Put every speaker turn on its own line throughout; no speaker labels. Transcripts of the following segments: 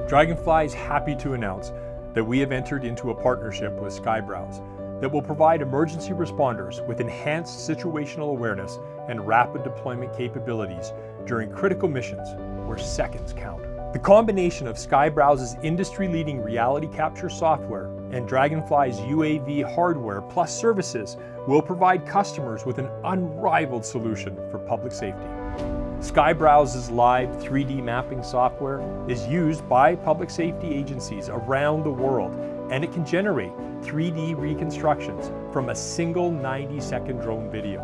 Draganfly is happy to announce that we have entered into a partnership with SkyeBrowse that will provide emergency responders with enhanced situational awareness and rapid deployment capabilities during critical missions where seconds count. The combination of SkyeBrowse's industry-leading reality capture software and Draganfly's UAV hardware plus services will provide customers with an unrivaled solution for public safety. SkyeBrowse's live 3D mapping software is used by public safety agencies around the world, and it can generate 3D reconstructions from a single 90-second drone video.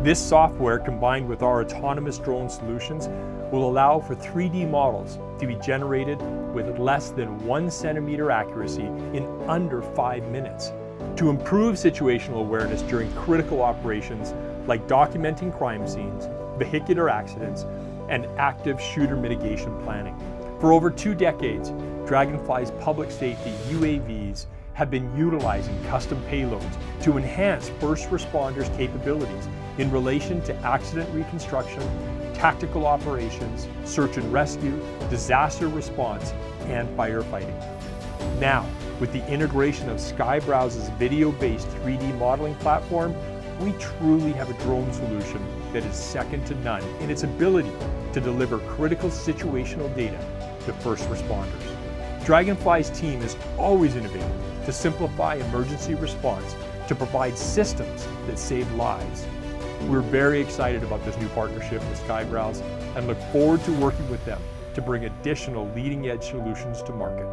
This software, combined with our autonomous drone solutions, will allow for 3D models to be generated with less than 1 centimeter accuracy in under 5 minutes to improve situational awareness during critical operations like documenting crime scenes, vehicular accidents, and active shooter mitigation planning. For over 2 decades, Draganfly's public safety UAVs have been utilizing custom payloads to enhance first responders' capabilities in relation to accident reconstruction, tactical operations, search and rescue, disaster response, and firefighting. Now, with the integration of SkyeBrowse's video-based 3D modeling platform, we truly have a drone solution that is second to none in its ability to deliver critical situational data to first responders. Draganfly's team is always innovating to simplify emergency response to provide systems that save lives. We're very excited about this new partnership with SkyeBrowse and look forward to working with them to bring additional leading-edge solutions to market.